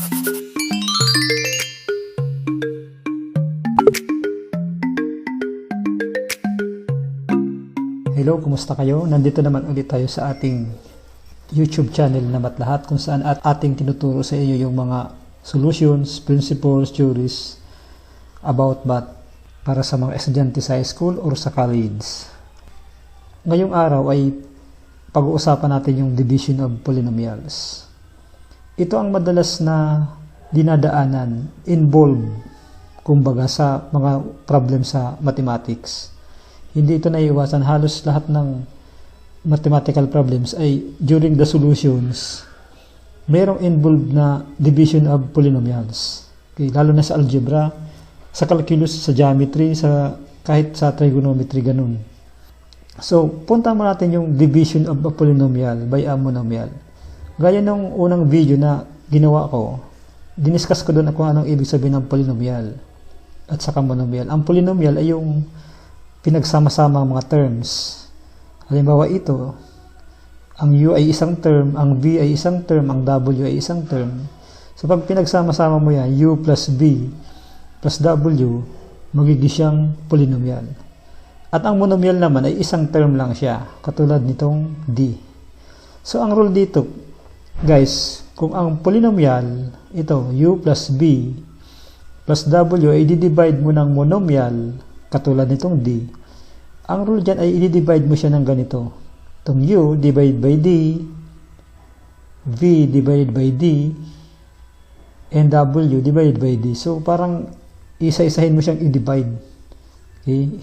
Hello, kumusta kayo? Nandito naman ulit tayo sa ating YouTube channel na Matlahat, kung saan ating tinuturo sa iyo yung mga solutions, principles, theories about math para sa mga estudyante sa high school or sa college. Ngayong araw ay pag-uusapan natin yung division of polynomials. Ito ang madalas na dinadaanan, involved, kumbaga sa mga problem sa mathematics. Hindi ito naiiwasan. Halos lahat ng mathematical problems ay during the solutions, mayroong involved na division of polynomials. Okay, lalo na sa algebra, sa calculus, sa geometry, kahit sa trigonometry, ganun. So, punta mo natin yung division of a polynomial by a monomial. Gaya ng unang video na ginawa ko, diniscuss ko doon kung anong ibig sabihin ng polynomial at saka monomial. Ang polynomial ay yung pinagsama-sama ang mga terms. Halimbawa ito, ang U ay isang term, ang V ay isang term, ang W ay isang term. So pag pinagsama-sama mo yan, U plus V plus W, magiging siyang polynomial. At ang monomial naman ay isang term lang siya, katulad nitong D. So ang rule dito, guys, kung ang polynomial, ito, U plus V plus W ay i-divide mo ng monomial, katulad nitong D, ang rule dyan ay i-divide mo siya ng ganito. Itong U divided by D, V divided by D, and W divided by D. So, parang isa-isahin mo siyang i-divide. Okay?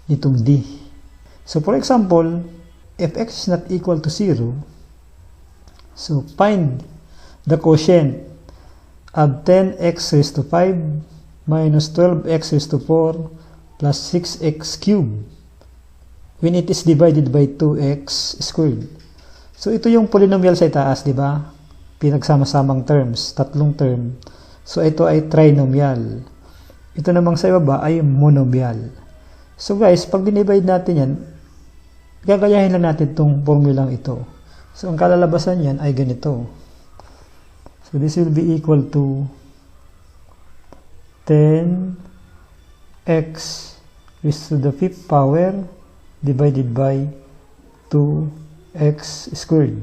Itong D. So, for example, if x is not equal to 0, so find the quotient of 10x raised to 5 minus 12x raised to 4 plus 6x cubed when it is divided by 2x squared. So, ito yung polynomial sa itaas, di ba? Pinagsama-samang terms, tatlong term. So, ito ay trinomial. Ito namang sa ibaba ay monomial. So, guys, pag dinivide natin yan, gagayahin lang natin itong formulang ito. So, ang kalalabasan yan ay ganito. So, this will be equal to 10x raised to the 5th power divided by 2x squared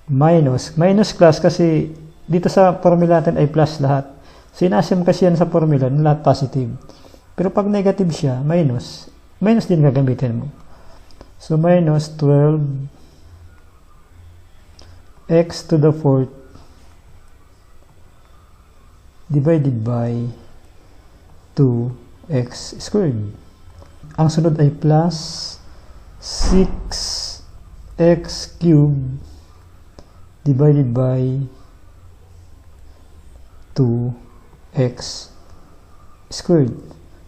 minus class, kasi dito sa formula natin ay plus lahat. So in-assume kasi yan sa formula na lahat positive, pero pag negative siya, minus din gagamitin mo. So minus 12x to the 4th divided by 2x squared. Ang sunod ay plus 6x cubed divided by 2x squared.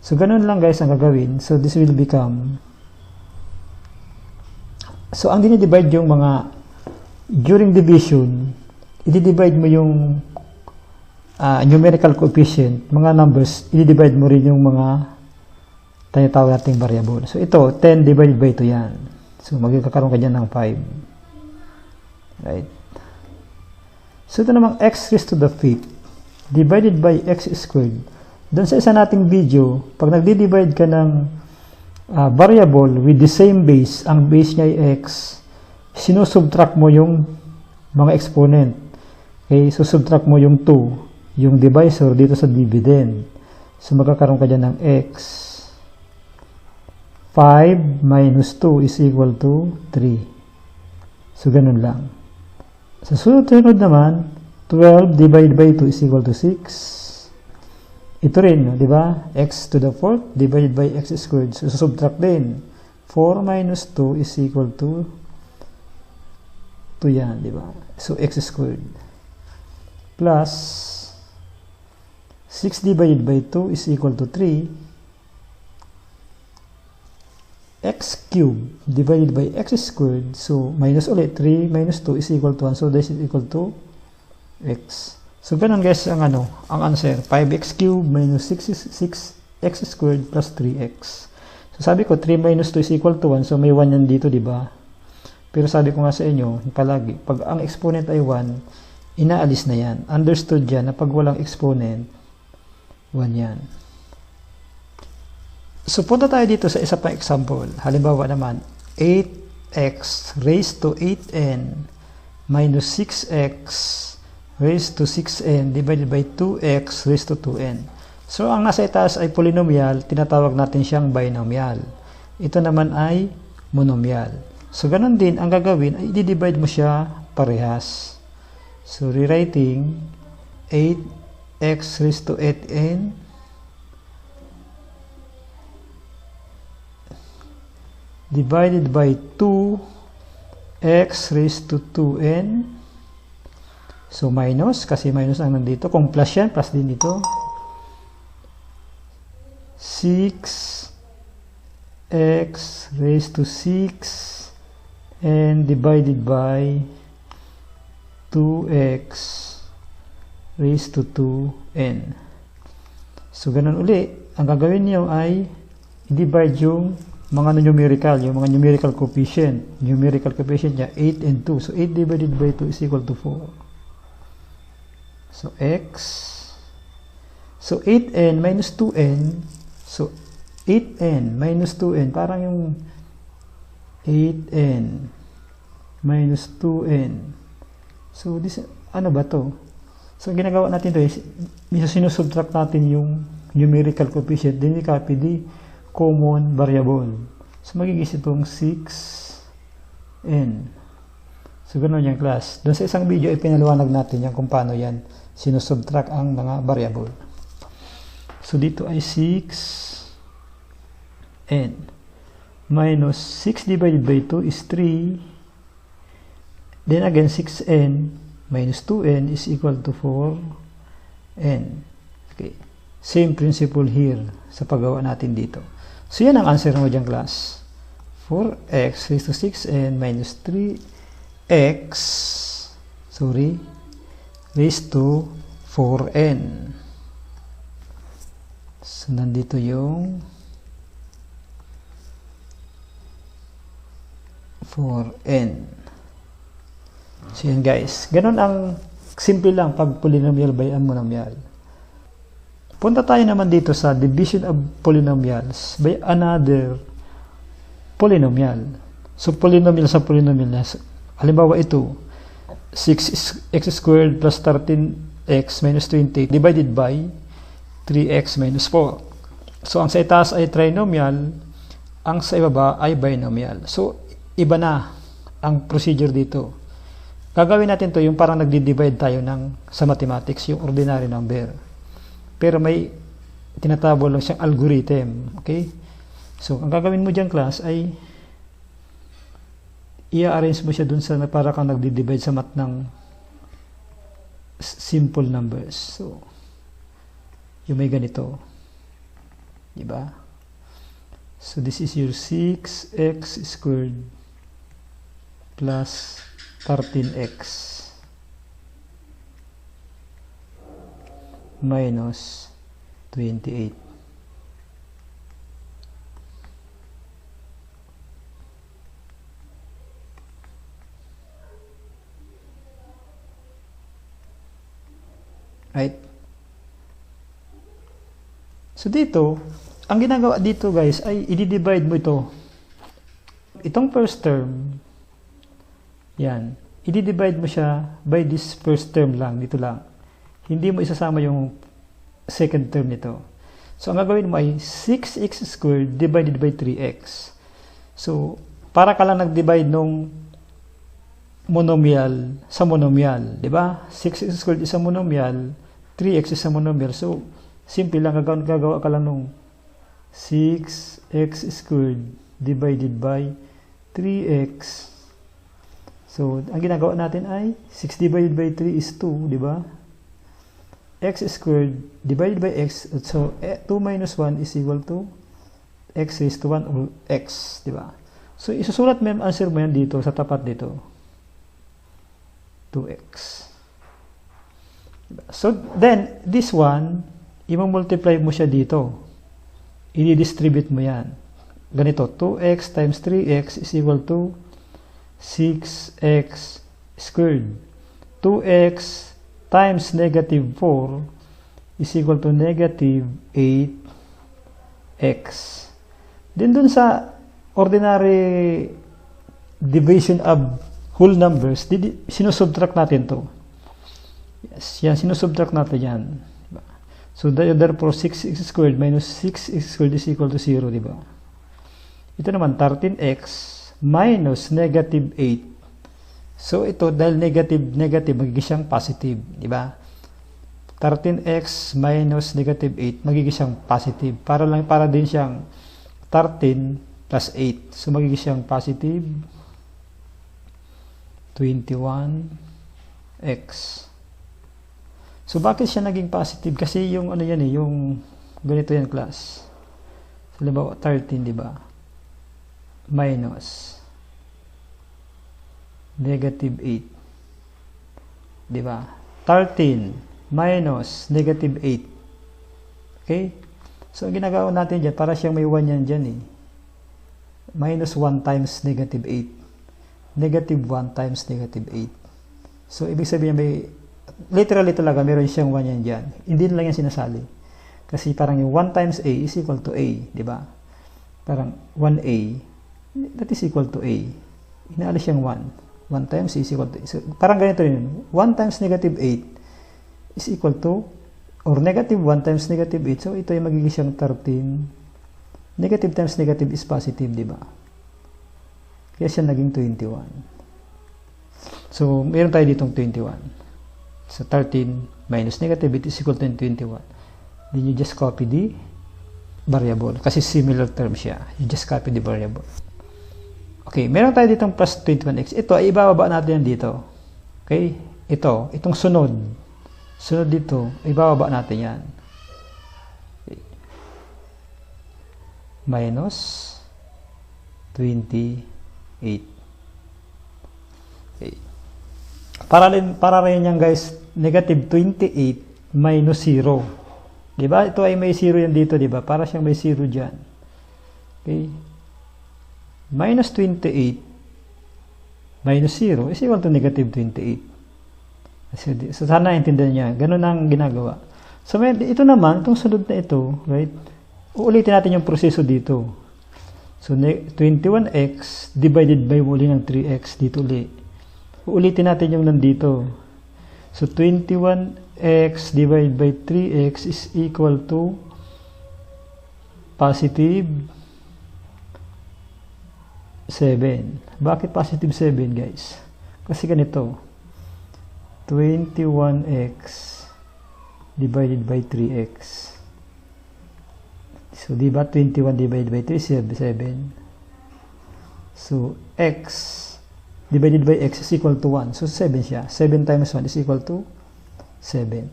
So, ganun lang guys ang gagawin. So, this will become, so ang dinidivide yung mga, during division, i-divide mo yung numerical coefficient, mga numbers, i-divide mo rin yung mga tinatawag nating variable. So, ito, 10 divided by 2 yan. So, magkakaroon ka dyan ng 5. Right? So, ito namang x raised to the 5th divided by x squared. Doon sa isa nating video, pag nagdi-divide ka ng variable with the same base, ang base niya ay x, sinusubtract mo yung mga exponent. Okay? So, subtract mo yung 2. Yung divisor dito sa dividend. So, magkakaroon ka dyan ng x. 5 minus 2 is equal to 3. So, ganun lang. Sa sunod naman, 12 divided by 2 is equal to 6. Ito rin, di ba? X to the 4th divided by x squared. So, subtract din. 4 minus 2 is equal to 2 yan, di ba? So, x squared. Plus 6 divided by 2 is equal to 3. X cubed divided by x squared. So, minus ulit. 3 minus 2 is equal to 1. So, this is equal to x. So, ganun guys ang answer. 5x cubed minus 6x squared plus 3x. So, sabi ko, 3 minus 2 is equal to 1. So, may 1 yan dito, di ba? Pero sabi ko nga sa inyo, palagi, pag ang exponent ay 1, inaalis na yan. Understood yan na pag walang exponent, 1 yan. So, punta tayo dito sa isa pang example. Halimbawa naman, 8x raised to 8n minus 6x raised to 6n divided by 2x raised to 2n. So, ang nasa itaas ay polynomial, tinatawag natin siyang binomial. Ito naman ay monomial. So, ganun din, ang gagawin ay i-divide mo siya parehas. So, rewriting 8x raised to 8n divided by 2x raised to 2n. So, minus, kasi minus ang nandito. Kung plus yan, plus din dito. 6x raised to 6 and divided by 2x raised to 2n. So, ganun uli. Ang gagawin niyo ay i-divide yung mga numerical, yung mga numerical coefficient. Numerical coefficient niya, 8 and 2. So, 8 divided by 2 is equal to 4. So, x. So, 8n minus 2n. So, 8n minus 2n. Parang yung 8n minus 2n. So, this, ano ba to? So, ginagawa natin to is, sinusubtract natin yung numerical coefficient. Then, we copy the common variable. So, magiging itong 6n. So, ganoon yung class. Doon sa isang video, ipinaliwanag natin yan kung paano yan sinusubtract ang mga variable. So, dito ay 6n minus 6 divided by 2 is 3. Then again, 6n minus 2n is equal to 4n. Okay. Same principle here sa paggawa natin dito. So, yan ang answer mo dyan, class. 4x raised to 6n minus 3x raised to 4n. So, nandito yung 4n. So, yan guys. Ganun ang simple lang pag polynomial by monomial. Punta tayo naman dito sa division of polynomials by another polynomial. So, polynomial sa polynomial. Halimbawa ito, 6x squared plus 13x minus 20 divided by 3x minus 4. So, ang sa itaas ay trinomial, ang sa ibaba ay binomial. So, iba na ang procedure dito. Gagawin natin to yung parang nagdi-divide tayo sa mathematics, yung ordinary number. Pero may tinatawag lang siyang algorithm. Okay? So, ang gagawin mo dyan, class, ay i-arrange mo siya dun sa para kang nagdi-divide sa math ng simple numbers. So, yung may ganito. Diba? So, this is your 6x squared plus 13x minus 28. Right? So dito, ang ginagawa dito guys ay i-divide mo ito. Itong first term, yan, i-divide mo siya by this first term lang, dito lang. Hindi mo isasama yung second term nito. So, ang gagawin mo ay 6x squared divided by 3x. So, para ka lang nag-divide nung monomial sa monomial. Diba? 6x squared is a monomial, 3x is a monomial. So, simple lang, gagawa ka lang nung 6x squared divided by 3x. So, ang ginagawa natin ay 6 divided by 3 is 2, diba? X squared divided by x, so 2 minus 1 is equal to x raised to 1 or x, di ba? So, isusulat mo yung answer mo yan dito, sa tapat dito. 2x. Diba? So, then, this one, i-multiply mo siya dito. I-distribute mo yan. Ganito, 2x times 3x is equal to 6x squared. 2x times negative 4 is equal to negative 8x. Then dun sa ordinary division of whole numbers, sinusubtract natin to. Yes, yan, sinusubtract natin yan. So, therefore, 6x squared minus 6x squared is equal to 0, di ba? Ito naman, 13x minus negative 8. So, ito, dahil negative, magiging siyang positive, di ba? 13x minus negative 8, magiging siyang positive. Para din siyang 13 plus 8. So, magiging siyang positive 21x. So, bakit siya naging positive? Kasi yung ano yan yung ganito yan, class. So, halimbawa, 13, di ba? Minus negative 8. Di ba? 13 minus negative 8. Okay? So, ang ginagawa natin dyan, para siyang may 1 yan dyan eh. Minus 1 times negative 8. Negative 1 times negative 8. So, ibig sabihin may literally talaga meron siyang 1 yan dyan. Hindi na lang yan sinasali. Kasi parang yung 1 times A is equal to A. Diba? Parang 1A, that is equal to A. Inaalis siyang 1. 1 times A is equal to A. So, parang ganito rin. 1 times negative 8 is equal to, or negative 1 times negative 8. So, ito yung magiging siyang 13. Negative times negative is positive, diba? Kaya siya naging 21. So, meron tayo ditong 21. So, 13 minus negative is equal to 21. Then you just copy the variable. Kasi similar term siya. You just copy the variable. Okay, meron tayo ditong plus 21x. Ito, ay ibababa natin yan dito. Okay? Itong sunod. Sunod dito, ibababa natin yan. Okay. Minus 28. Okay. Para rin yan guys, negative 28 minus 0. Diba? Ito ay may 0 yan dito, diba? Para siyang may 0 dyan. Okay? Minus 28 minus 0 is equal to negative 28. So, sana naintindihan niya. Ganun ang ginagawa. So, ito naman, itong sunod na ito, right? Uulitin natin yung proseso dito. So, 21x divided by muli ng 3x dito ulit. Uulitin natin yung nandito. So, 21x divided by 3x is equal to positive 7. Bakit positive 7, guys? Kasi ganito. 21x divided by 3x. So, diba 21 divided by 3 is 7. So, x divided by x is equal to 1. So, 7 siya. 7 times 1 is equal to 7.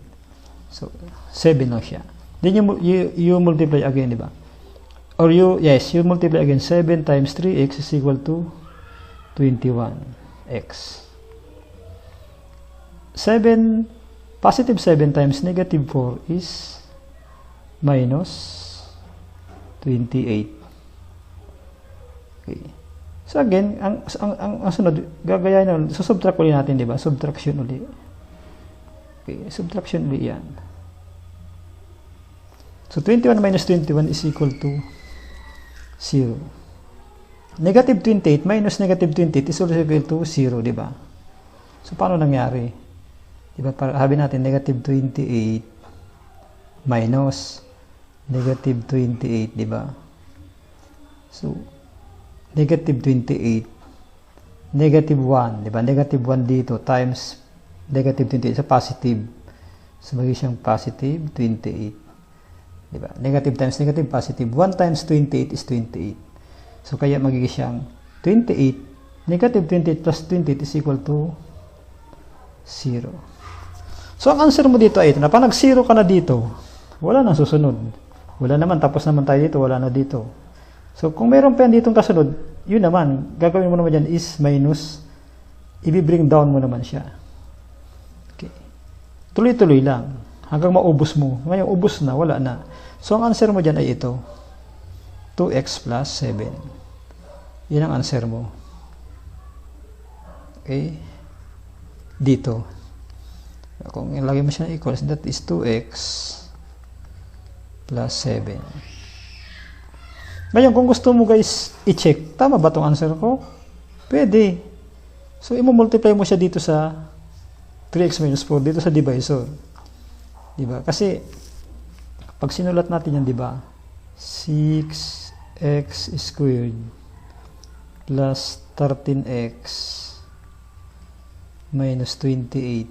So, 7 lang siya. Then, you multiply again, diba? Or you multiply again. 7 times 3x is equal to 21x. 7, positive 7 times negative 4 is minus 28. Okay. So again, ang sunod, gagayahin na, subtract ulit natin, di ba? Subtraction ulit. Okay, subtraction ulit yan. So 21 minus 21 is equal to 0. Negative 28 minus negative 28 is also equal to 0, di ba? So paano nangyari? Di ba? Sabi natin negative 28 minus negative 28, di ba? So negative 28, negative 1, di ba? Negative 1 dito times negative 28 sa positive. So magiging siyang positive 28. Di ba? Negative times negative, positive. 1 times 28 is 28. So kaya magiging siyang 28, negative 28 plus 28 is equal to 0. So ang answer mo dito ay ito na. Pag nag-0 ka na dito, wala nang susunod. Wala naman, tapos naman tayo dito, wala na dito. So, kung mayroon pa yan ditong kasunod, yun naman, gagawin mo naman dyan is minus, i-bring down mo naman siya. Okay. Tuloy-tuloy lang, hanggang maubos mo. Ngayon, ubos na, wala na. So, ang answer mo dyan ay ito, 2x plus 7. Yan ang answer mo. Okay. Dito. Kung ilagay mo siya equals, that is 2x plus 7. Ngayon, kung gusto mo guys i-check, tama ba itong answer ko? Pwede. So, i-multiply mo siya dito sa 3x minus 4, dito sa divisor. Diba? Kasi, pag sinulat natin yan, diba? 6x squared plus 13x minus 28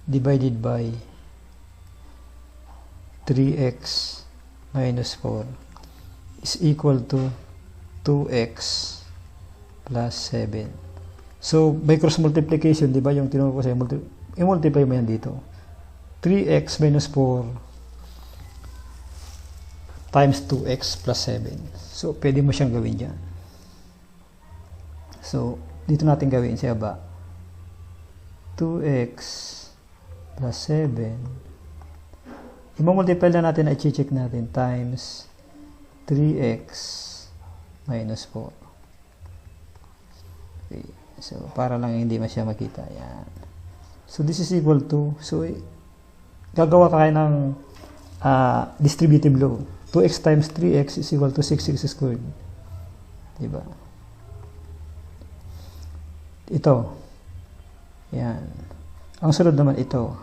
divided by 3x minus 4 is equal to 2x plus 7. So, by cross multiplication, di ba, yung tinuro ko sa'yo, i-multiply mo yan dito. 3x minus 4 times 2x plus 7. So, pwede mo siyang gawin dyan. So, dito natin gawin siya ba? 2x plus 7. I-multiply na natin na i-check natin times 3x minus 4. Okay. So, para lang hindi masya makita. Yan. So, this is equal to, so, gagawa ka kayo ng distributive law. 2x times 3x is equal to 6x squared. Diba? Ito. Yan. Ang sunod naman ito.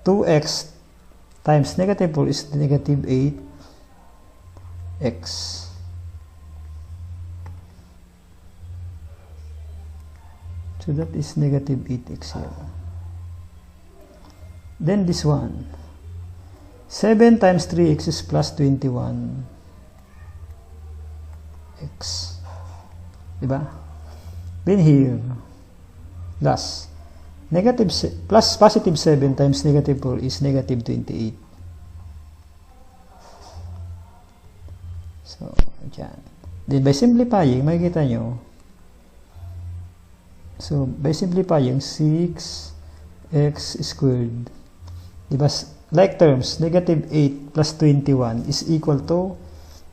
2x times negative 4 is negative 8x. So that is negative 8x here. Then this one. 7 times 3x is plus 21x. Diba? Then here, plus positive 7 times negative 4 is negative 28. So, dyan. Then by simplifying, makikita nyo. So, by simplifying, 6x squared. Diba? Like terms, negative 8 plus 21 is equal to,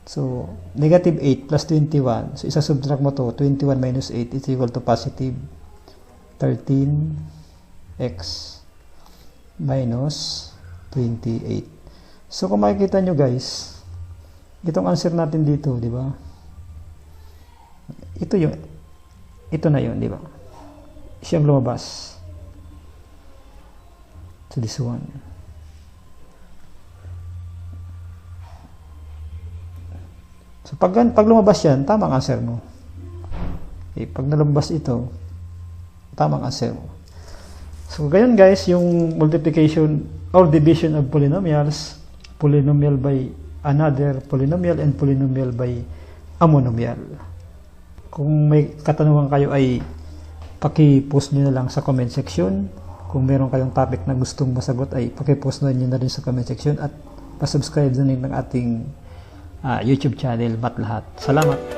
so, negative 8 plus 21. So, isa-subtract mo to, 21 minus 8 is equal to positive 13x minus 28. So, kung makikita nyo guys, itong answer natin dito, di ba? Ito na yun, di ba? Siyang lumabas. So, this one. So, pag lumabas yan, tamang answer mo. Okay, pag nalabas ito, tamang answer mo. So, ganyan guys, yung multiplication or division of polynomials, polynomial by another polynomial and polynomial by a monomial. Kung may katanungan kayo ay paki-post nyo na lang sa comment section. Kung meron kayong topic na gustong masagot ay paki-post nyo na rin sa comment section at pa-subscribe na rin ng ating YouTube channel, Math Lahat. Salamat!